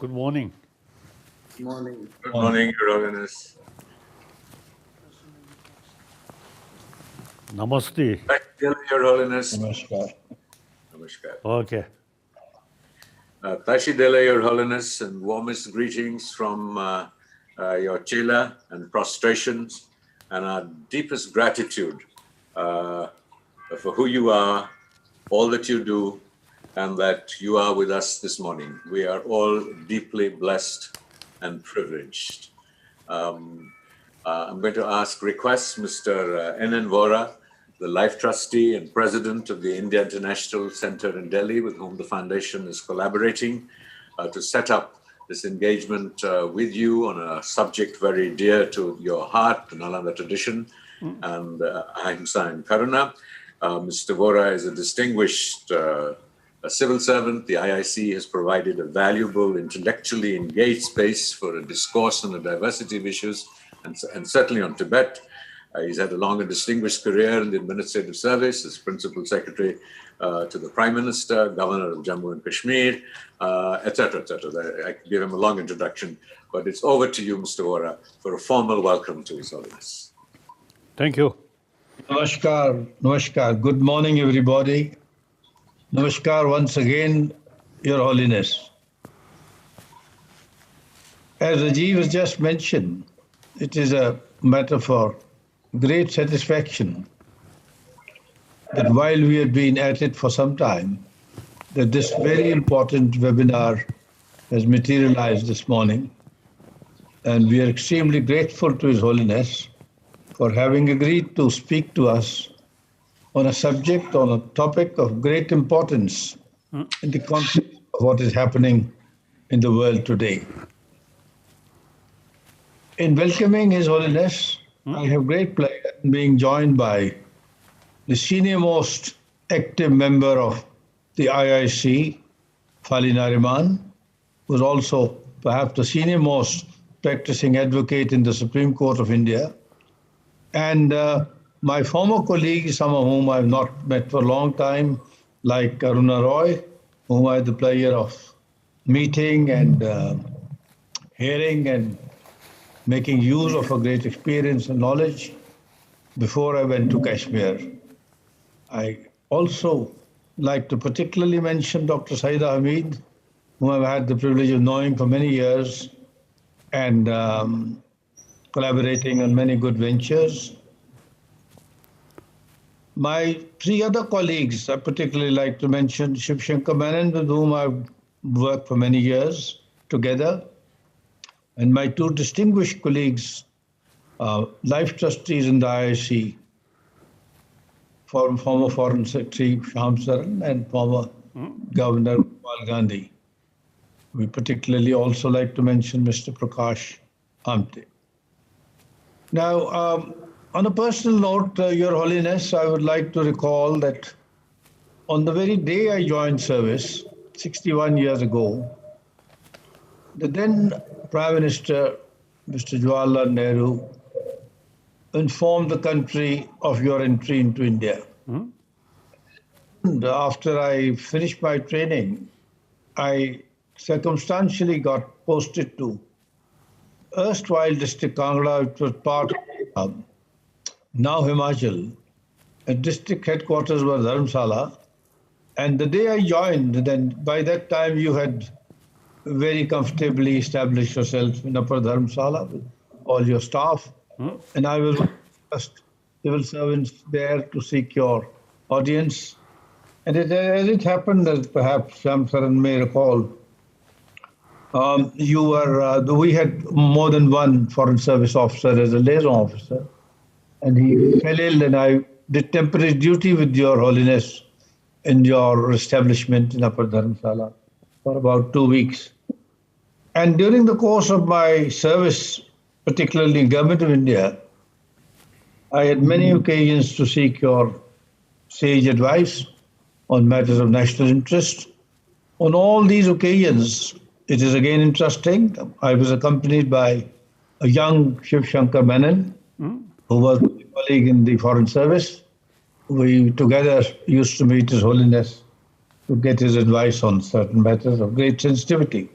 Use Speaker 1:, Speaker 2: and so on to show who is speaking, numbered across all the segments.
Speaker 1: Good morning.
Speaker 2: Good morning.
Speaker 3: Good morning, Your Holiness.
Speaker 1: Namaste.
Speaker 3: Your Holiness.
Speaker 2: Namaskar.
Speaker 3: Namaskar.
Speaker 1: Okay.
Speaker 3: Tashi Dele, Your Holiness, and warmest greetings from your chela and prostrations, and our deepest gratitude for who you are, all that you do, and that you are with us this morning. We are all deeply blessed and privileged. I'm going to request Mr. N.N. Vora, the Life Trustee and President of the India International Center in Delhi, with whom the Foundation is collaborating, to set up this engagement with you on a subject very dear to your heart, the Nalanda tradition, and Ahimsa and Karuna. Mr. Vora is a distinguished a civil servant. The IIC has provided a valuable, intellectually engaged space for a discourse on a diversity of issues, and certainly on Tibet. He's had a long and distinguished career in the administrative service as Principal Secretary to the Prime Minister, Governor of Jammu and Kashmir, etc., etc. I could give him a long introduction, but it's over to you, Mr. Vora, for a formal welcome to His Holiness.
Speaker 1: Thank you.
Speaker 2: Namaskar. Namaskar. Good morning, everybody. Namaskar once again, Your Holiness. As Rajiv has just mentioned, it is a matter for great satisfaction that while we have been at it for some time, that this very important webinar has materialized this morning. And we are extremely grateful to His Holiness for having agreed to speak to us on a subject, on a topic of great importance in the context of what is happening in the world today. In welcoming His Holiness, I have great pleasure in being joined by the senior most active member of the IIC, Fali Nariman, who is also perhaps the senior most practicing advocate in the Supreme Court of India, and my former colleagues, some of whom I have not met for a long time, like Karuna Roy, whom I had the pleasure of meeting and hearing and making use of a great experience and knowledge before I went to Kashmir. I also like to particularly mention Dr. Saida Hamid, whom I've had the privilege of knowing for many years and collaborating on many good ventures. My three other colleagues, I particularly like to mention Shiv Shankar Menon, with whom I've worked for many years together, and my two distinguished colleagues, Life Trustees in the IIC, former Foreign Secretary Shyam Saran and former Governor Gopal Gandhi. We particularly also like to mention Mr. Prakash Amte. Now, on a personal note, Your Holiness, I would like to recall that on the very day I joined service, 61 years ago, the then Prime Minister, Mr. Jawaharlal Nehru, informed the country of your entry into India. And after I finished my training, I circumstantially got posted to erstwhile district Kangra, which was part of now Himachal. A district headquarters were Dharamsala. And the day I joined, then by that time you had very comfortably established yourself in Upper Dharamsala with all your staff. And I was one of the first civil servants there to seek your audience. And as it happened, as perhaps Shyam Saran may recall, we had more than one Foreign Service officer as a liaison officer. And he fell ill, and I did temporary duty with Your Holiness in your establishment in Upper Dharamsala for about 2 weeks. And during the course of my service, particularly in Government of India, I had many occasions to seek your sage advice on matters of national interest. On all these occasions, it is again interesting, I was accompanied by a young Shiv Shankar Menon, who was a colleague in the Foreign Service. We together used to meet His Holiness to get his advice on certain matters of great sensitivity.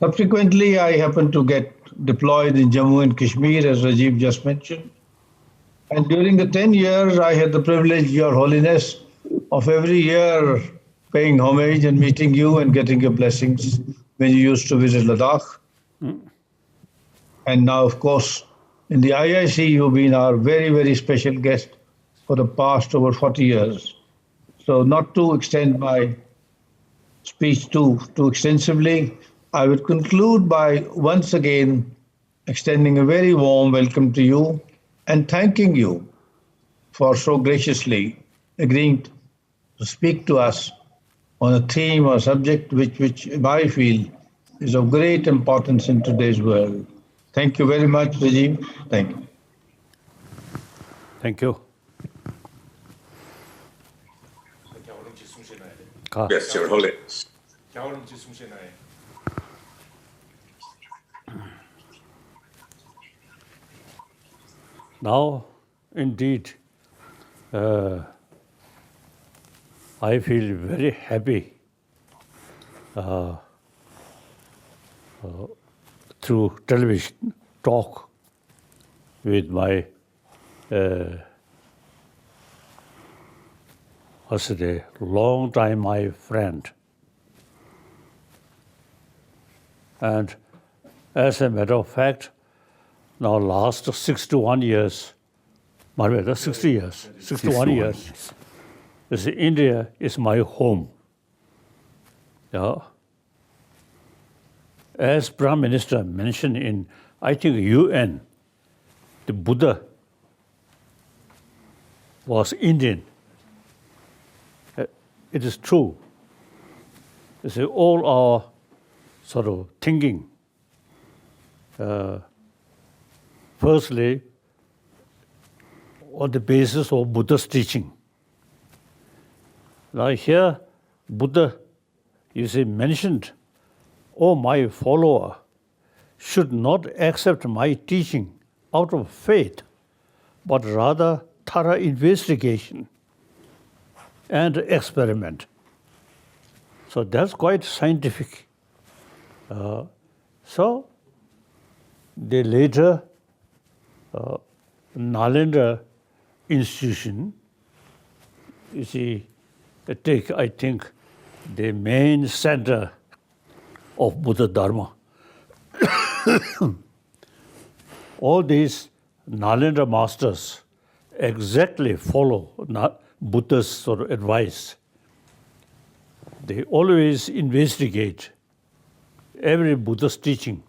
Speaker 2: Subsequently, I happened to get deployed in Jammu and Kashmir, as Rajiv just mentioned. And during the 10 years, I had the privilege, Your Holiness, of every year paying homage and meeting you and getting your blessings when you used to visit Ladakh. And now, of course, in the IIC, you've been our very, very special guest for the past over 40 years. So not to extend my speech too extensively, I would conclude by once again extending a very warm welcome to you and thanking you for so graciously agreeing to speak to us on a theme or subject which I feel is of great importance in today's world. Thank you very much, Rajiv. Thank you.
Speaker 1: Thank you.
Speaker 3: Yes, Your Holiness.
Speaker 1: Now, indeed, I feel very happy through television talk with my long time my friend. And as a matter of fact, now last 61 years, 60 years, 61 years, India is my home. Yeah. As Prime Minister mentioned in, I think, UN, the Buddha was Indian. It is true. All our sort of thinking, firstly, on the basis of Buddha's teaching. Now here, Buddha, mentioned, "Oh, my follower should not accept my teaching out of faith, but rather thorough investigation and experiment." So that's quite scientific. So the later Nalanda institution, take, I think, the main center of Buddha Dharma. All these Nalanda masters exactly follow Buddha's sort of advice. They always investigate every Buddha's teaching.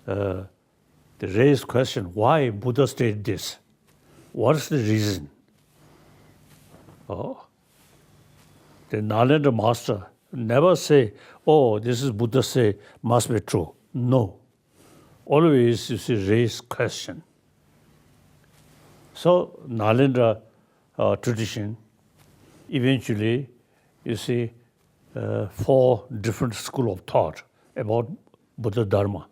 Speaker 1: They raise question, why Buddha said this? What is the reason? The Nalanda master never say, "Oh, this is Buddha say, must be true." No. Always raise question. So Nalanda tradition, eventually, 4 different school of thought about Buddha Dharma.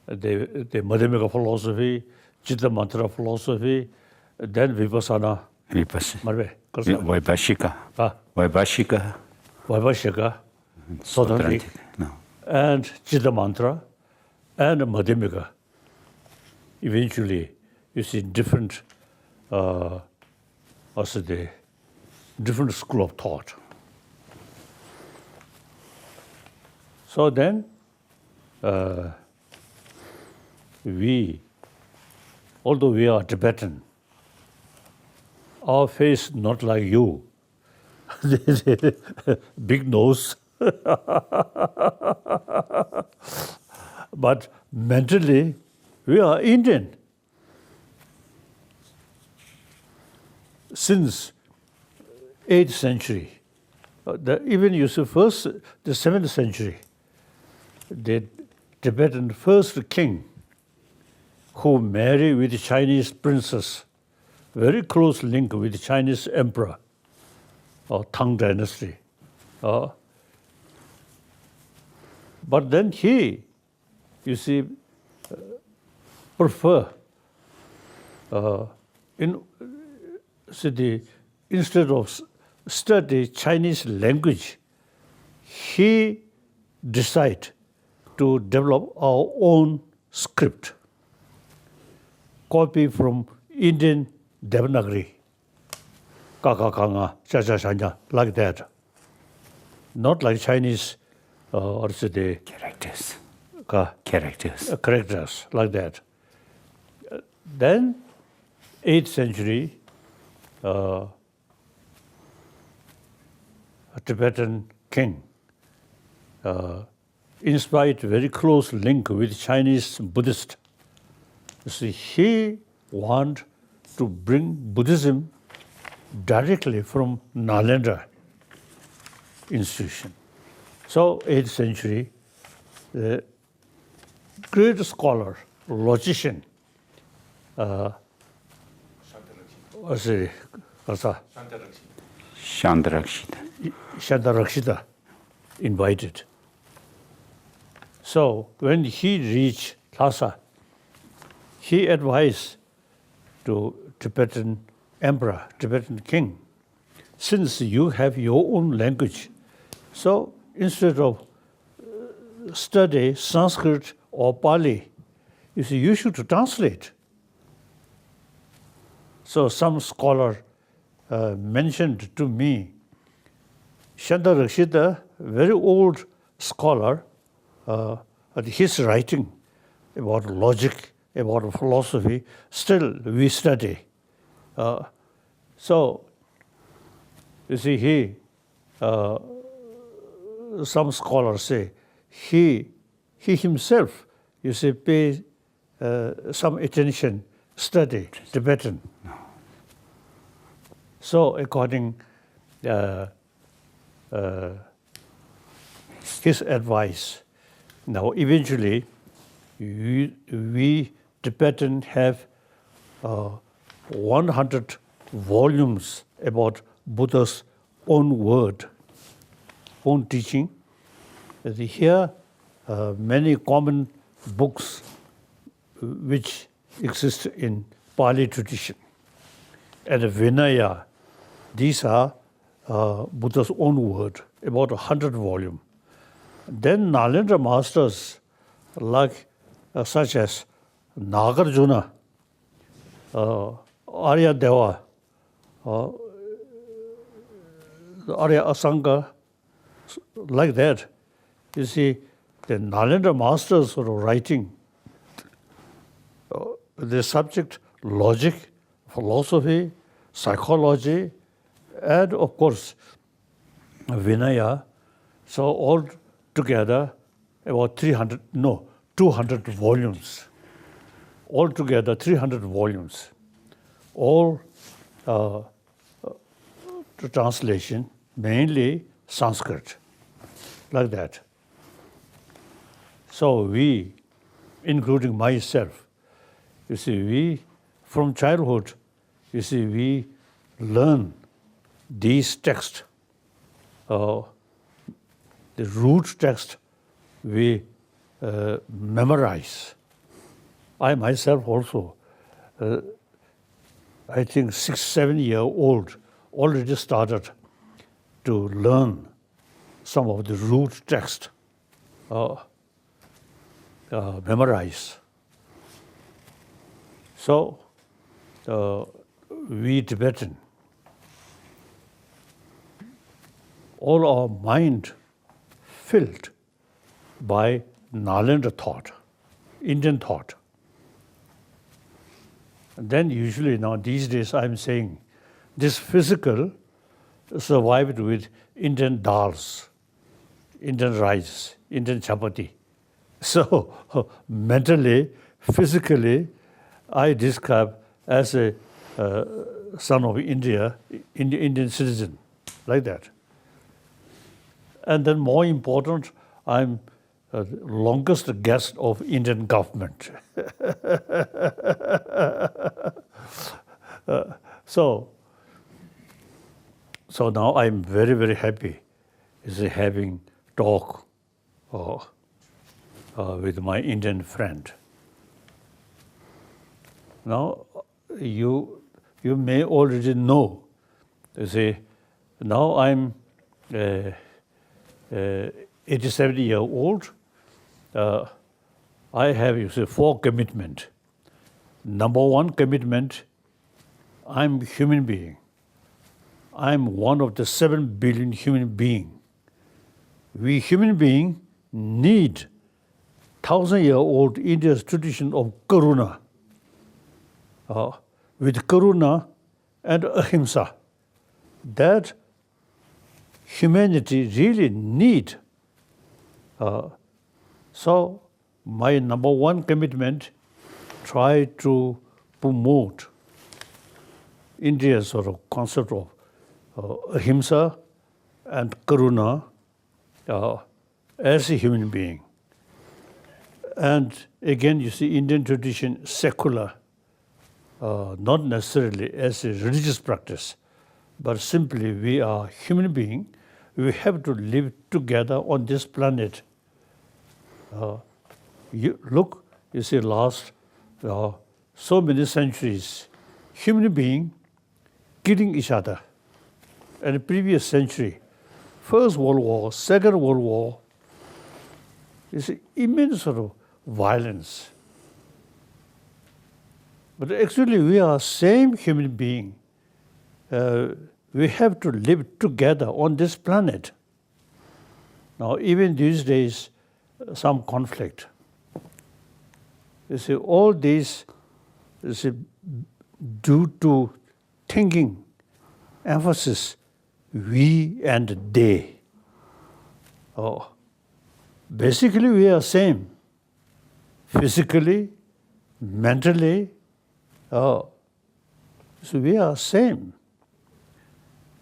Speaker 1: The Madhyamika philosophy, Chitta Mantra philosophy, then Vipassana. Vaibhashika, certainly, and Chitta Mantra, and Madhyamika. Eventually, different, different school of thought. So then, although we are Tibetan, our face not like you, big nose, but mentally we are Indian. Since 8th century, even first, the 7th century, the Tibetan first king who married with the Chinese princess, very close link with the Chinese emperor, or Tang dynasty. But then he, prefer the instead of study Chinese language, he decided to develop our own script, copy from Indian Devanagari, Kakakanga, Chachachanya, like that. Not like Chinese, what's the
Speaker 4: Characters.
Speaker 1: characters, like that. Then, 8th century, a Tibetan king inspired very close link with Chinese Buddhist. So he wanted to bring Buddhism directly from Nalanda institution. So 8th century, the great scholar, logician, Shantarakshita invited. So when he reached Lhasa, he advised to Tibetan emperor, Tibetan king, since you have your own language, so instead of study Sanskrit or Pali, you see, you should translate. So some scholar mentioned to me, Shantarakshita, very old scholar, his writing about logic, about philosophy, still we study. So, you see, some scholars say, he himself, you see, pay some attention, study Tibetan. So, according his advice, now eventually we Tibetan have 100 volumes about Buddha's own word, own teaching. Here, many common books which exist in Pali tradition. And Vinaya, these are Buddha's own word, about 100 volumes. Then Nalanda masters like such as Nagarjuna, Arya Deva, Arya Asanga, like that. You see, the Nalanda masters were writing the subject logic, philosophy, psychology, and of course Vinaya. So all together about 200 volumes. Altogether 300 volumes. All to translation, mainly Sanskrit, like that. So we, including myself, you see, we, from childhood, you see, we learn these texts, the root text we memorize. I myself also, I think 6-7 year old, already started to learn some of the root text, memorize. So we Tibetan, all our mind filled by Nalanda thought, Indian thought. And then usually now these days I'm saying this physical survived with Indian dals, Indian rice, Indian chapati. So mentally, physically, I describe as a son of India, Indian citizen, like that. And then more important, I'm longest guest of Indian government. So now I'm very, very happy is having talk with my Indian friend. Now you may already know You see, now I'm 87-year-old. I have, you see, 4 commitments. Number 1 commitment, I'm a human being. I'm one of the 7 billion human beings. We human beings need 1,000-year-old India's tradition of karuna. With karuna and ahimsa, that humanity really need. So my number 1 commitment, try to promote India's sort of concept of ahimsa and karuna as a human being. And again, you see, Indian tradition, secular, not necessarily as a religious practice, but simply we are human beings. We have to live together on this planet. You see, last so many centuries, human beings killing each other. And the previous century, First World War, Second World War, is immense sort of violence. But actually, we are same human being. We have to live together on this planet. Now, even these days, some conflict. You see, all these is due to thinking, emphasis, we and they. Basically, we are same. Physically, mentally, so we are same.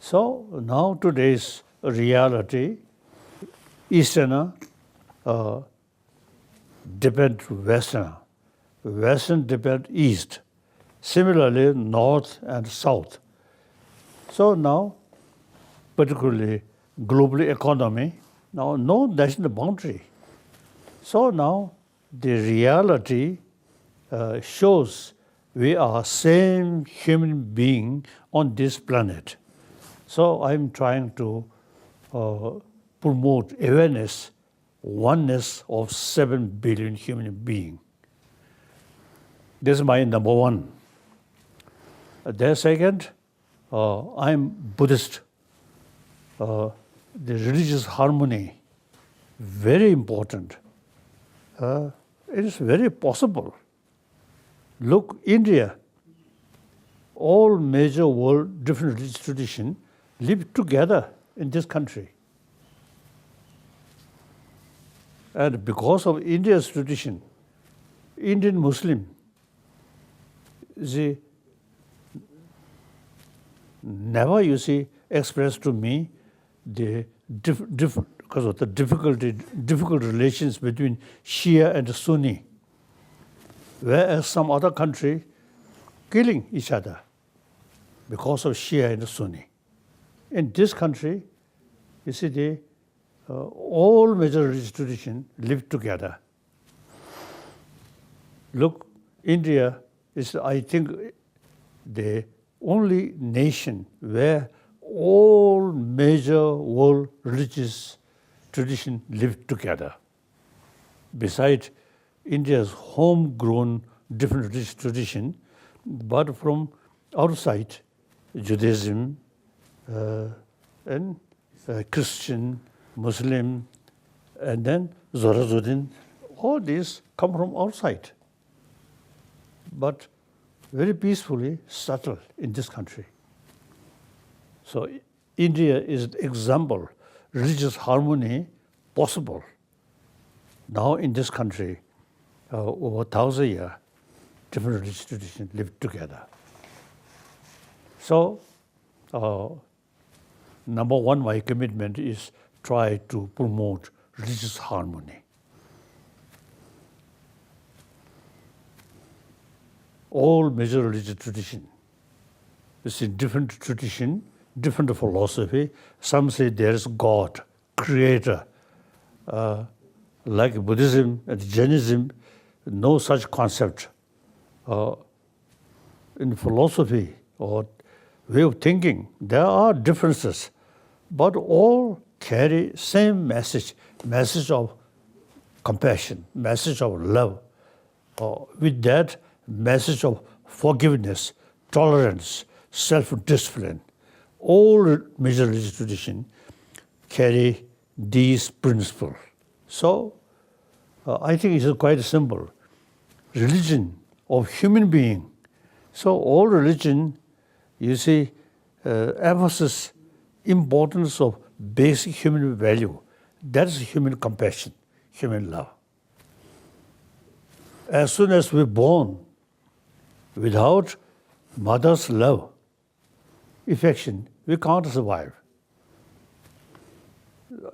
Speaker 1: So now today's reality, Easterner depend Westerner. Western depend East. Similarly, North and South. So now, particularly global economy, now no national boundary. So now the reality shows we are same human being on this planet. So I'm trying to promote awareness, oneness of 7 billion human beings. This is my number 1. The second, I'm Buddhist. The religious harmony, very important. It is very possible. Look, India, all major world different religious traditions live together in this country. And because of India's tradition, Indian Muslim, they never, you see, expressed to me the because of the difficult relations between Shia and Sunni, whereas some other country killing each other because of Shia and Sunni. In this country, you see, all major religious traditions live together. Look, India is, I think, the only nation where all major world religious traditions live together. Besides India's homegrown different religious tradition, but from outside, Judaism and Christian, Muslim, and then Zoroastrian, all these come from outside, but very peacefully settled in this country. So India is an example, religious harmony possible. Now in this country, over 1,000 years, different religious traditions live together. So, number 1, my commitment is try to promote religious harmony. All major religious traditions, it's in different tradition, different philosophy. Some say there is God, creator. Like Buddhism and Jainism, no such concept. In philosophy or way of thinking. There are differences, but all carry same message of compassion, message of love. With that, message of forgiveness, tolerance, self-discipline. All major religious traditions carry these principles. So, I think it's quite simple. Religion of human being. So all religion, you see, emphasis importance of basic human value. That is human compassion, human love. As soon as we're born, without mother's love, affection, we can't survive.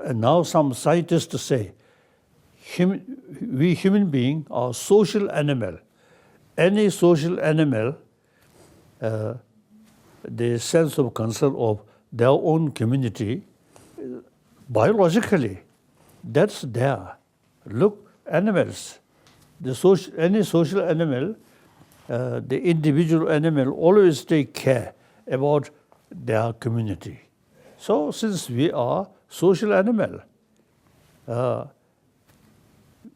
Speaker 1: And now some scientists say, we human beings are social animal. Any social animal, the sense of concern of their own community, biologically, that's there. Look, animals, any social animal, the individual animal always take care about their community. So since we are social animal,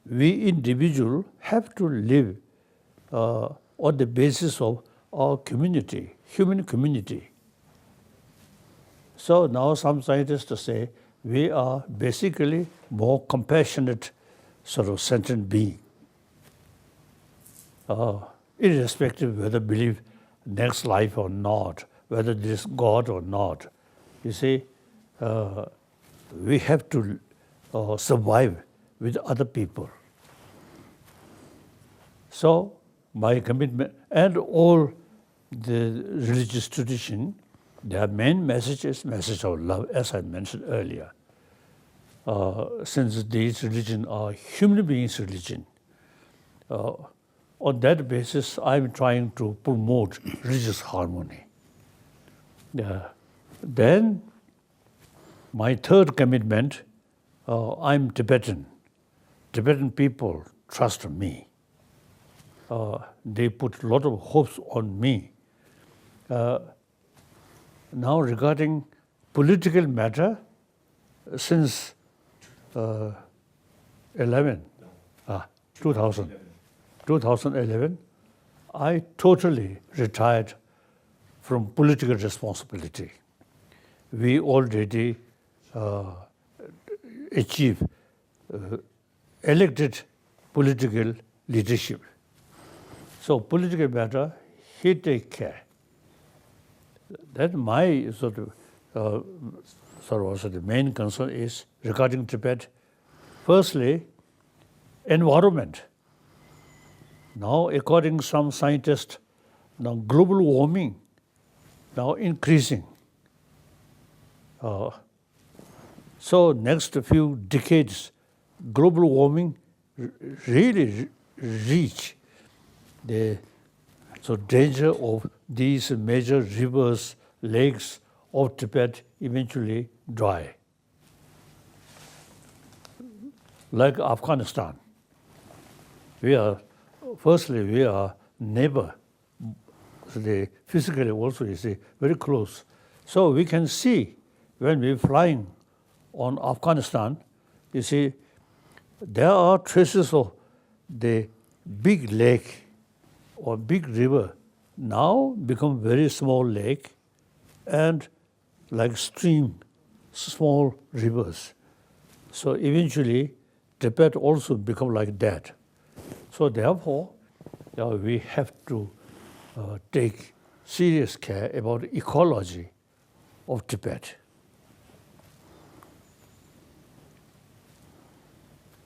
Speaker 1: we individual have to live on the basis of our community, human community. So now some scientists say we are basically more compassionate sort of sentient being. Irrespective whether believe next life or not, whether there is God or not. You see, we have to survive with other people. So my commitment and all the religious tradition, their main message is message of love, as I mentioned earlier. Since these religions are human beings' religion, on that basis, I'm trying to promote religious harmony. Then, my third commitment, I'm Tibetan. Tibetan people trust me. They put a lot of hopes on me. Now, regarding political matter, since 2011, I totally retired from political responsibility. We already achieved elected political leadership. So political matter, he take care. That my sort of also the main concern is regarding Tibet. Firstly, environment. Now, according to some scientists, now global warming now increasing. So next few decades, global warming really reach the danger of these major rivers, lakes of Tibet eventually dry. Like Afghanistan, we are neighbor. So physically also is very close. So we can see when we're flying on Afghanistan, you see, there are traces of the big lake or big river now become very small lake and like stream, small rivers. So eventually, Tibet also become like that. So therefore, we have to take serious care about ecology of Tibet.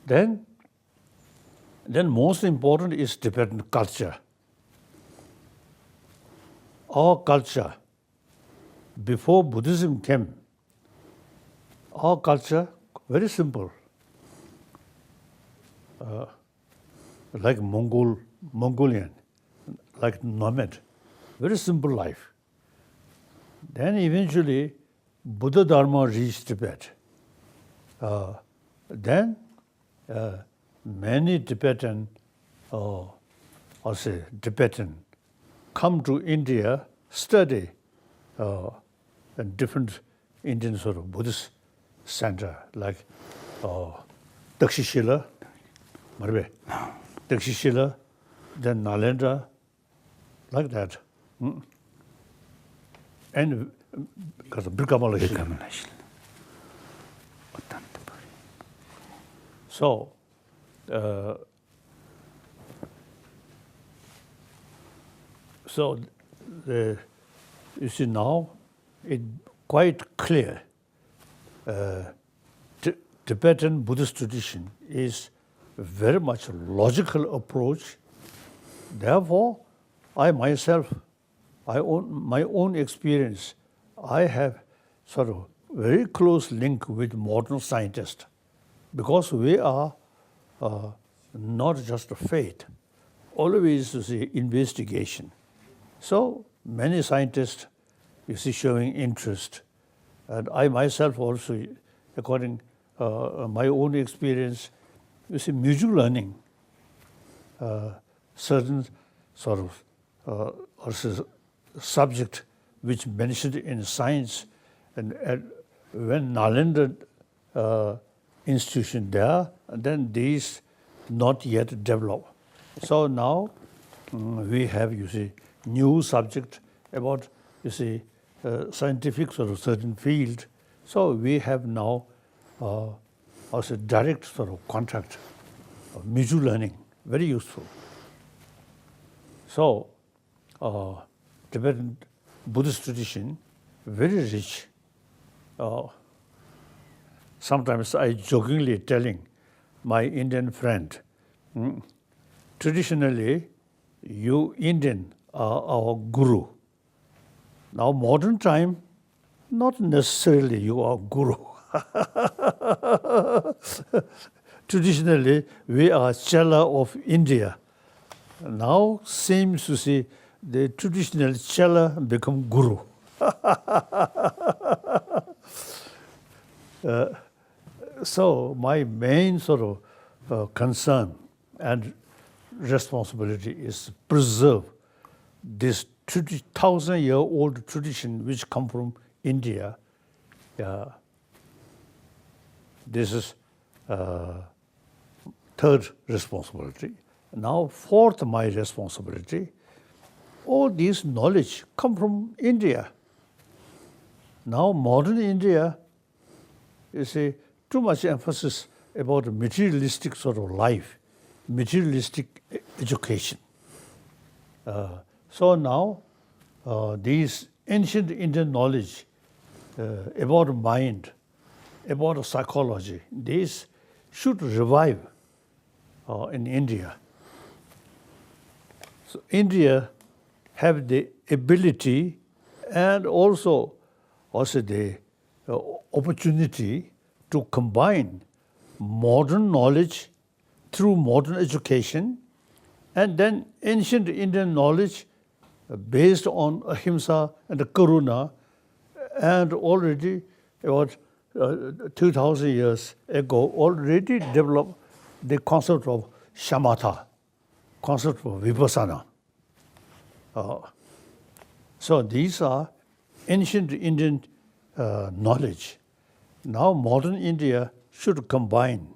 Speaker 1: Then most important is Tibetan culture. Our culture, before Buddhism came, our culture, very simple. Like Mongolian, like nomad, very simple life. Then eventually, Buddha Dharma reached Tibet. Then many Tibetan, Tibetan, come to India, study and different Indian sort of Buddhist center like Takshashila, Takshashila, then Nalanda, like that. And because of Birkamala. So, you see now, it's quite clear. Tibetan Buddhist tradition is very much a logical approach. Therefore, I myself, my own experience, I have sort of very close link with modern scientists because we are not just a faith, always you see investigation. So many scientists, you see, showing interest, and I myself also, according my own experience, you see, mutual learning, certain sort of also subject which mentioned in science, and when Nalanda institution there, and then these not yet developed. So now we have, you see, new subject about, you see, scientific sort of certain field. So we have now also direct sort of contact, mutual learning, very useful. So Tibetan Buddhist tradition, very rich. Sometimes I jokingly telling my Indian friend, traditionally, you Indian are our guru. Now modern time, not necessarily you are guru. Traditionally, we are Chela of India. Now seems to see the traditional Chela become guru. So my main sort of concern and responsibility is to preserve this 1,000-year-old tradition which come from India. This is third responsibility. Now fourth, my responsibility. All this knowledge come from India. Now modern India, you see, too much emphasis about materialistic sort of life, materialistic education. So now these ancient Indian knowledge about mind, about psychology, these should revive in India. So India have the ability and also the opportunity to combine modern knowledge through modern education and then ancient Indian knowledge based on ahimsa and karuna, and already about 2,000 years ago already developed the concept of shamatha, concept of vipassana. So these are ancient Indian knowledge. Now modern India should combine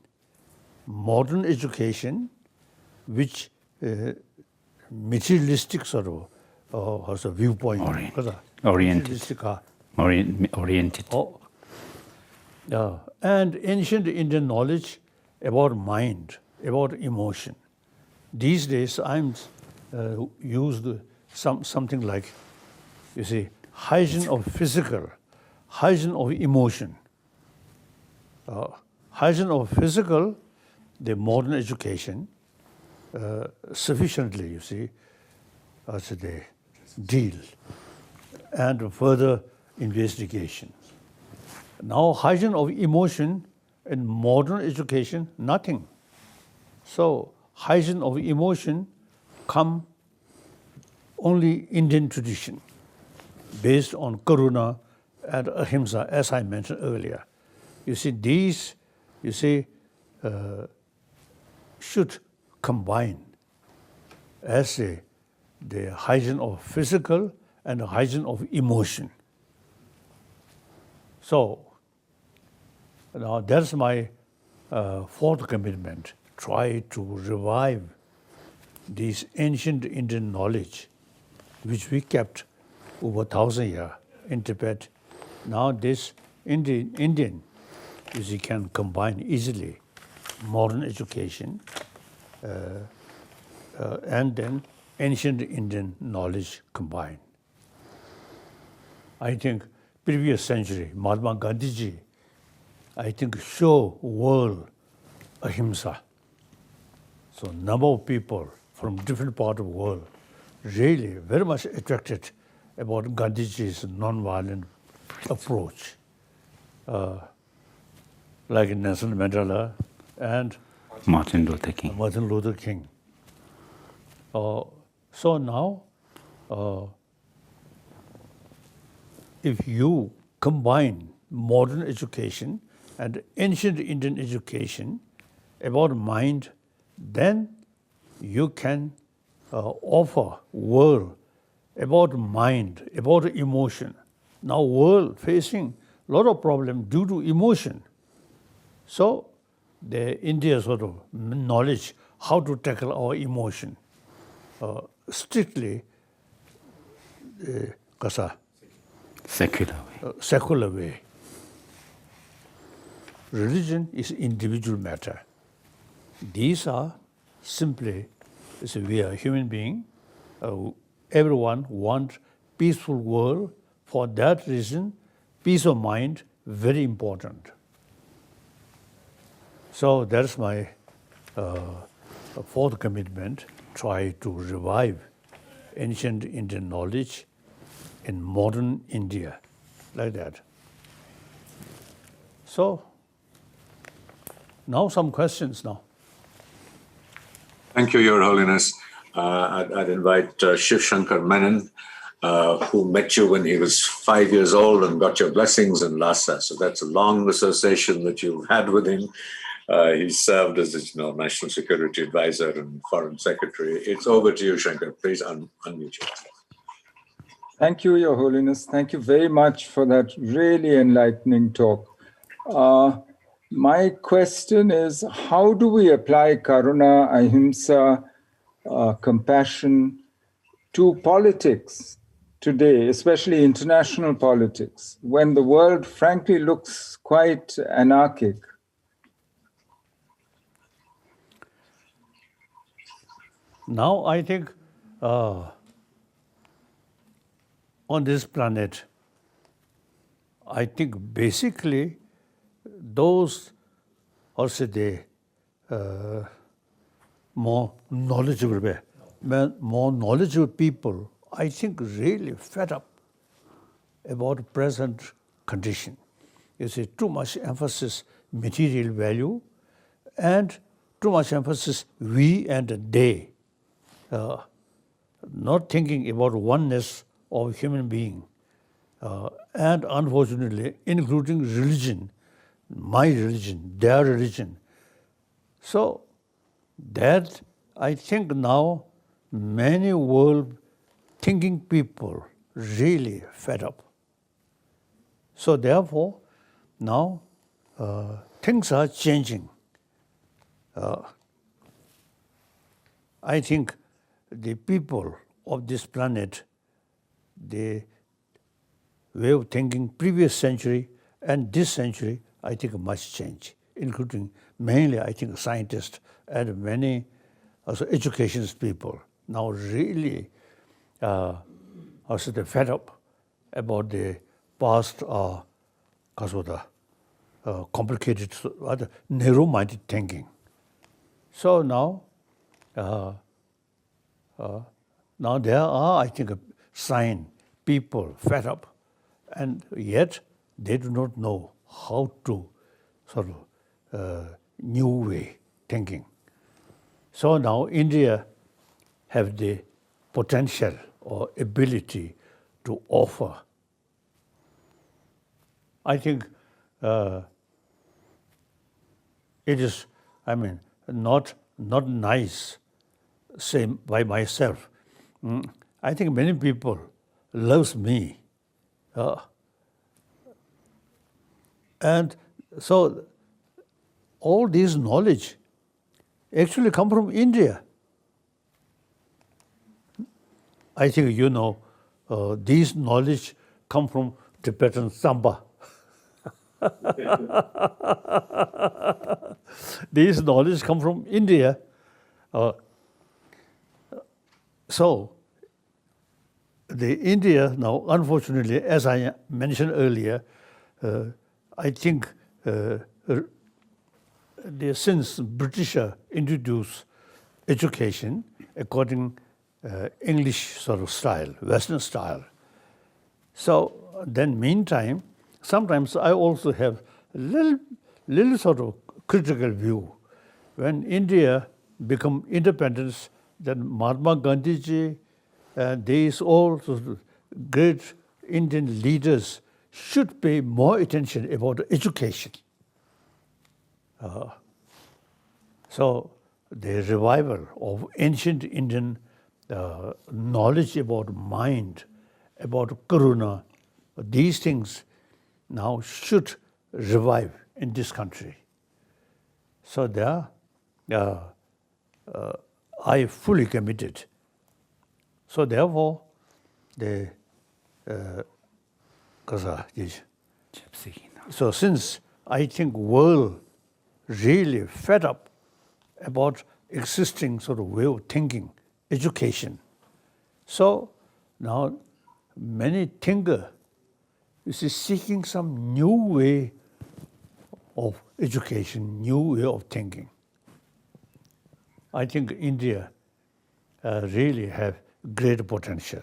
Speaker 1: modern education, which materialistic sort of has a viewpoint.
Speaker 4: Oriented.
Speaker 1: And ancient Indian knowledge about mind, about emotion. These days I'm used something like, you see, hygiene of physical, hygiene of emotion. Hygiene of physical, the modern education sufficiently, you see, as they deal, and further investigation. Now hygiene of emotion in modern education, nothing. So hygiene of emotion come only Indian tradition, based on karuna and ahimsa, as I mentioned earlier. You see, these, you see, should combine as the hygiene of physical and hygiene of emotion. So now that's my fourth commitment. Try to revive this ancient Indian knowledge, which we kept over 1,000 years in Tibet. Now this Indian, which you can combine easily, modern education, and then ancient Indian knowledge combined. I think previous century, Mahatma Gandhiji, I think show world ahimsa. So number of people from different part of the world really very much attracted about Gandhiji's non-violent approach, like Nelson Mandela and
Speaker 4: Martin Luther King.
Speaker 1: Martin Luther King. So now, if you combine modern education and ancient Indian education about mind, then you can offer world about mind, about emotion. Now world facing a lot of problem due to emotion. So the India sort of knowledge how to tackle our emotion strictly secular way. Religion is individual matter. These are simply, we are human being. Everyone wants peaceful world. For that reason, peace of mind very important. So that's my fourth commitment. Try to revive ancient Indian knowledge in modern India, like that. So now some questions now.
Speaker 3: Thank you, Your Holiness. I'd invite Shiv Shankar Menon, who met you when he was 5 years old and got your blessings in Lhasa. So that's a long association that you've had with him. He served as National Security Advisor and Foreign Secretary. It's over to you, Shankar. Please unmute yourself.
Speaker 5: Thank you, Your Holiness. Thank you very much for that really enlightening talk. My question is, how do we apply karuna, ahimsa, compassion to politics today, especially international politics, when the world frankly looks quite anarchic?
Speaker 1: Now I think on this planet, I think basically those also more knowledgeable people, I think really fed up about the present condition. You see, too much emphasis material value and too much emphasis we and they, not thinking about oneness of human being, and unfortunately including religion, my religion, their religion. So that I think now many world thinking people really fed up. So therefore now things are changing. I think the people of this planet, the way of thinking previous century and this century, I think must change, including mainly, I think, scientists and many also education people now really also fed up about the past complicated, narrow-minded thinking. So now there are, I think, a sign people fed up, and yet they do not know how to sort of new way thinking. So now India have the potential or ability to offer. I think it is, not nice, say by myself. I think many people loves me And so all these knowledge actually come from India. I think you know these knowledge come from Tibetan Samba. These knowledge come from India. So the India now, unfortunately, as I mentioned earlier, I think since British introduced education according English sort of style, Western style. So then meantime, sometimes I also have a little sort of critical view. When India become independent, then Mahatma Gandhi ji and these all sort of great Indian leaders should pay more attention about education. So the revival of ancient Indian knowledge about mind, about karuna, these things now should revive in this country. So there, I fully committed. So therefore, so since I think world really fed up about existing sort of way of thinking, education. So now many thinkers is seeking some new way of education, new way of thinking. I think India really have great potential.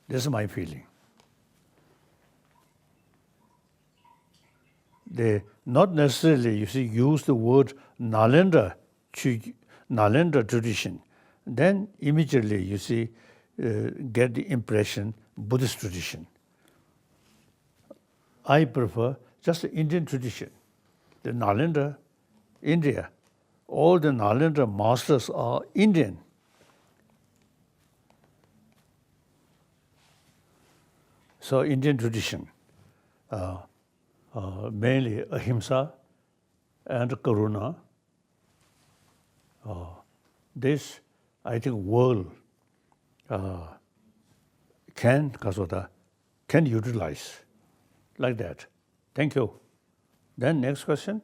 Speaker 1: This is my feeling. They not necessarily, use the word Nalanda tradition. Then immediately, get the impression Buddhist tradition. I prefer just the Indian tradition. The Nalanda, India. All the Nalanda masters are Indian. So Indian tradition, mainly ahimsa and karuna. This, I think, world can utilize like that. Thank you. Then next question.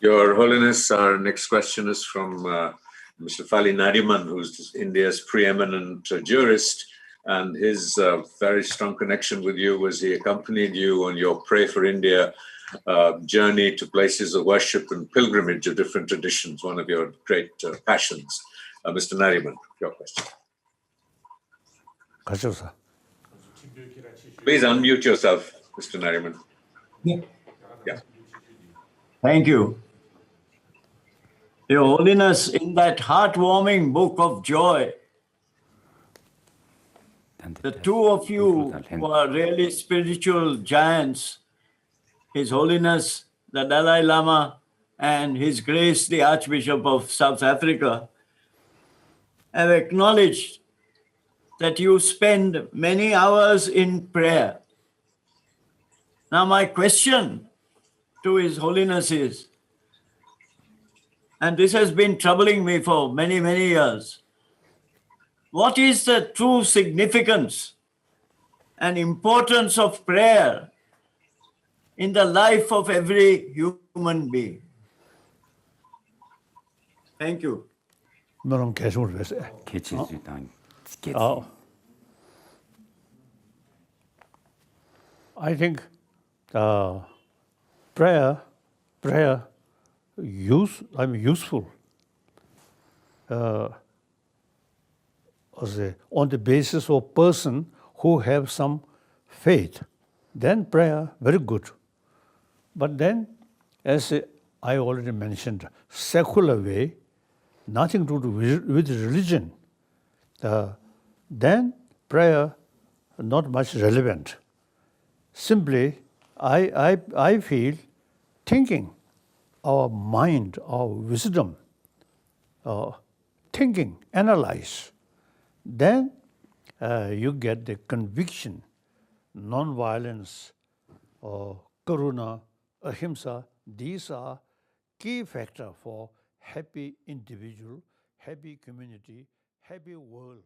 Speaker 3: Your Holiness, our next question is from Mr. Nariman, who's India's preeminent jurist, and his very strong connection with you was he accompanied you on your Pray for India journey to places of worship and pilgrimage of different traditions, one of your great passions. Mr. Nariman, your question. Please unmute yourself, Mr. Nariman. Yeah.
Speaker 4: Thank you. Your Holiness, in that heartwarming book of joy, the two of you who are really spiritual giants, His Holiness, the Dalai Lama, and His Grace, the Archbishop of South Africa, have acknowledged that you spend many hours in prayer. Now my question to His Holiness is, and this has been troubling me for many, many years, what is the true significance and importance of prayer in the life of every human being? Thank you.
Speaker 1: I think prayer useful on the basis of person who have some faith. Then prayer very good. But then, as I already mentioned, secular way, nothing to do with religion. Then prayer not much relevant. Simply, I feel thinking, our mind, our wisdom, thinking, analyze. Then you get the conviction, non-violence, karuna, ahimsa, these are key factors for happy individual, happy community, happy world.